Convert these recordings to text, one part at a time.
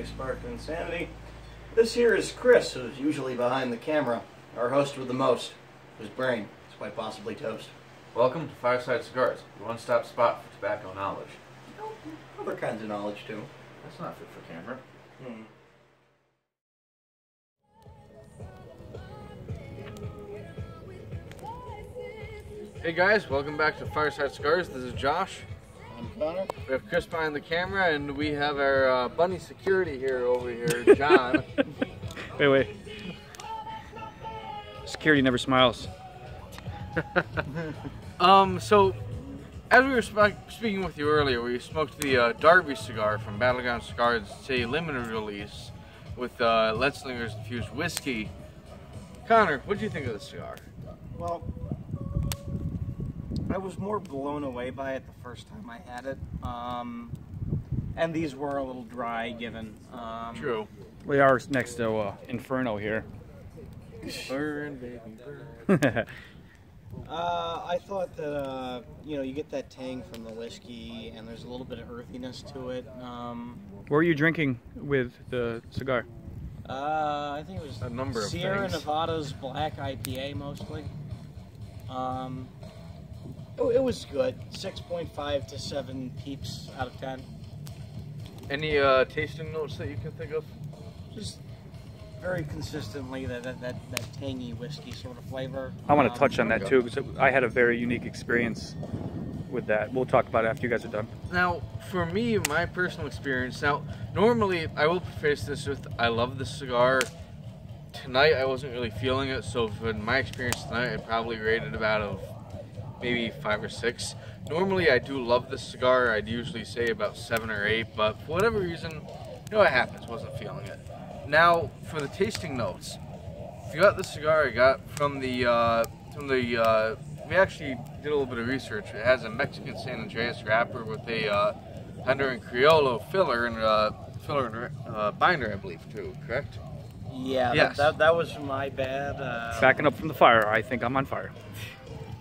Aka Sparkling Insanity. This here is Chris, who's usually behind the camera, our host with the most, whose brain is quite possibly toast. Welcome to Fireside Cigars, your one-stop spot for tobacco knowledge. Other kinds of knowledge, too. That's not fit for camera. Hey guys, welcome back to Fireside Cigars. This is Josh. I'm Connor. We have Chris behind the camera, and we have our bunny security here over here, John. Wait. Security never smiles. So, as we were speaking with you earlier, we smoked the Darby cigar from Battleground Cigars. It's a limited release with Letzlinger's infused whiskey. Connor, what do you think of the cigar? Well, I was more blown away by it the first time I had it. And these were a little dry, given. True. We are next to Inferno here. Burn, baby, burn. I thought that, you get that tang from the whiskey, and there's a little bit of earthiness to it. What were you drinking with the cigar? I think it was a number of Sierra things. Nevada's Black IPA, mostly. It was good. 6.5 to 7 peeps out of 10. Any tasting notes that you can think of? Just very consistently that tangy whiskey sort of flavor. I want to touch on that too, because I had a very unique experience with that. We'll talk about it after you guys are done. Now, for me, my personal experience, normally I will preface this with, I love this cigar. Tonight I wasn't really feeling it, so for my experience tonight, I probably rated about maybe 5 or 6. Normally I do love this cigar. I'd usually say about 7 or 8, but for whatever reason, it happens, wasn't feeling it. Now, for the tasting notes, if you got the cigar I got from the we actually did a little bit of research. It has a Mexican San Andreas wrapper with a Honduran Criollo filler and binder, I believe, too, correct? Yeah, yes. that was my bad. Backing up from the fire, I think I'm on fire.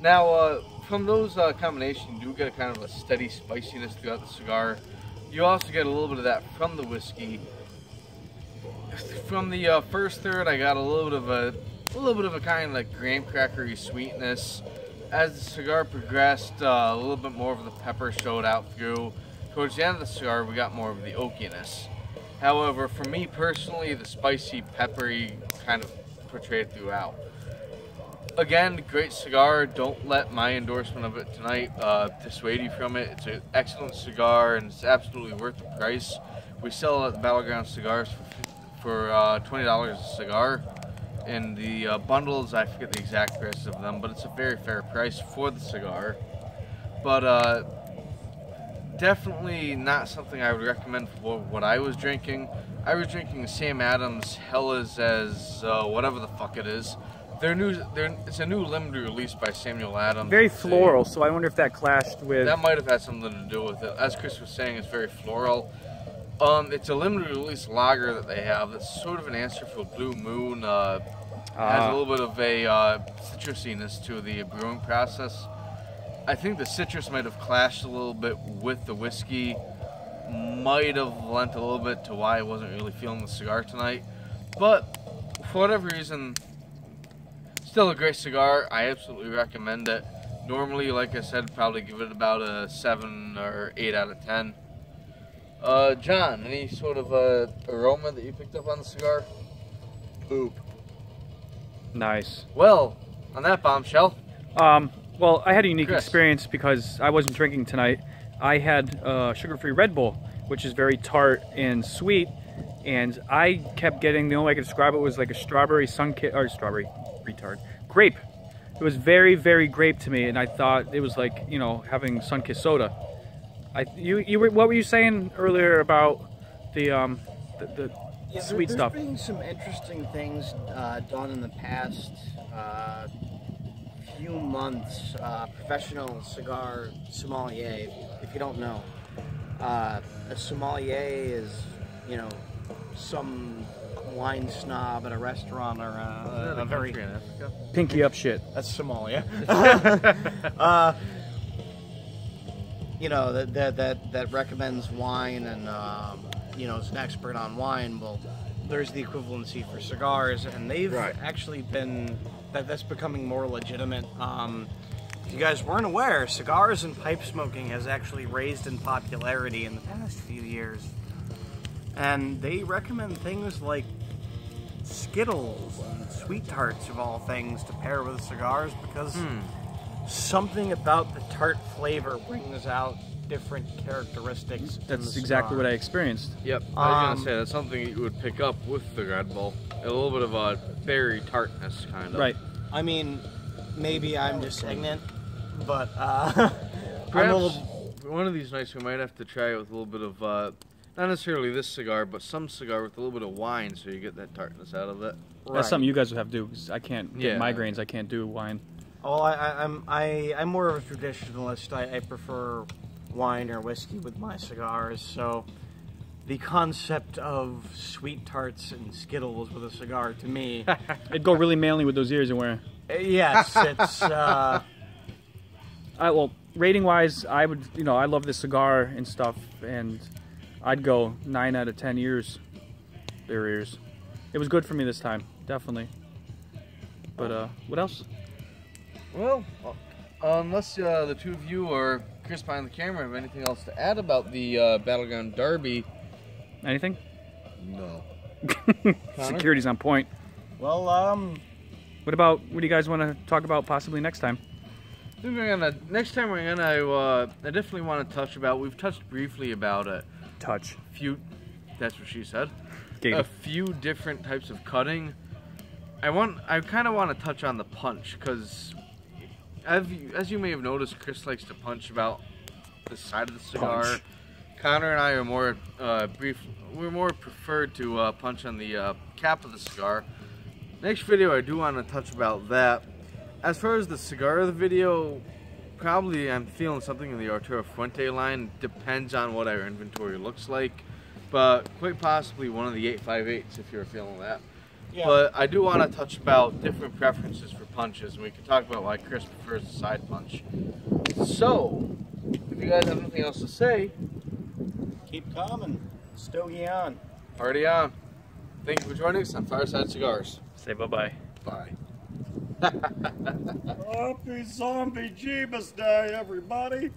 Now, from those combinations, you do get a kind of a steady spiciness throughout the cigar. You also get a little bit of that from the whiskey. From the first third, I got a little bit of a kind of like graham crackery sweetness. As the cigar progressed, a little bit more of the pepper showed out through. Towards the end of the cigar, we got more of the oakiness. However, for me personally, the spicy, peppery kind of portrayed throughout. Again, great cigar. Don't let my endorsement of it tonight dissuade you from it. It's an excellent cigar, and it's absolutely worth the price. We sell it at the Battleground Cigars for $20 a cigar. In the bundles, I forget the exact prices of them, but it's a very fair price for the cigar. But definitely not something I would recommend for what I was drinking. I was drinking Sam Adams Hellas as whatever the fuck it is. It's a new limited release by Samuel Adams. Very floral, so I wonder if that clashed with... That might have had something to do with it. As Chris was saying, it's very floral. It's a limited release lager that they have that's sort of an answer for Blue Moon. Has a little bit of a citrusiness to the brewing process. I think the citrus might have clashed a little bit with the whiskey. Might have lent a little bit to why I wasn't really feeling the cigar tonight. But for whatever reason, still a great cigar. I absolutely recommend it. Normally, like I said, probably give it about a 7 or 8 out of 10. John, any sort of aroma that you picked up on the cigar? Boop. Nice. Well, on that bombshell. Well, I had a unique Chris. experience because I wasn't drinking tonight. I had sugar-free Red Bull, which is very tart and sweet, and I kept getting, the only way I could describe it was like a strawberry grape. It was very, very grape to me, and I thought it was like, having sun-kissed soda. What were you saying earlier about the sweet stuff? There's been some interesting things done in the past few months. Professional cigar sommelier, if you don't know. A sommelier is, some wine snob at a restaurant or a very... Pinky up shit. That's Somalia. that recommends wine and you know, is an expert on wine. Well, there's the equivalency for cigars, and they've actually been that's becoming more legitimate. If you guys weren't aware, cigars and pipe smoking has actually raised in popularity in the past few years, and they recommend things like Skittles and Sweet Tarts of all things to pair with cigars because something about the tart flavor brings out different characteristics. That's exactly what I experienced. Yep, I was gonna say that's something you would pick up with the Red Bull. A little bit of a berry tartness, kind of. Right. I mean, maybe I'm just ignorant, but perhaps one of these nights we might have to try it with a little bit of not necessarily this cigar, but some cigar with a little bit of wine, so you get that tartness out of it. That's something you guys would have to do because I can't get migraines. I can't do wine. Well, I'm more of a traditionalist. I prefer wine or whiskey with my cigars, so the concept of Sweet Tarts and Skittles with a cigar, to me... It'd go really manly with those ears you're wearing. Yes, it's... well, rating-wise, I would, you know, I love this cigar and stuff, and I'd go 9 out of 10 ears. Their ears. It was good for me this time, definitely. But, what else? Well, unless the two of you or Chris behind the camera have anything else to add about the Battleground Derby. Anything? No. Security's on point. Well, what do you guys want to talk about possibly next time? I think next time we're gonna, I definitely want to touch about, we've touched briefly about it. That's what she said. A few different types of cutting. I kind of want to touch on the punch, because as you may have noticed, Chris likes to punch about the side of the cigar. Punch. Connor and I are more we're more preferred to punch on the cap of the cigar. Next video I do want to touch about that. As far as the cigar of the video, probably I'm feeling something in the Arturo Fuente line. Depends on what our inventory looks like, but quite possibly one of the 858s if you're feeling that. Yeah. But I do want to touch about different preferences for punches, and we can talk about why Chris prefers the side punch. So, if you guys have anything else to say, keep coming. Stogie on. Party on. Thank you for joining us on Fireside Cigars. Say bye-bye. Bye. Happy Zombie Jeebus Day, everybody!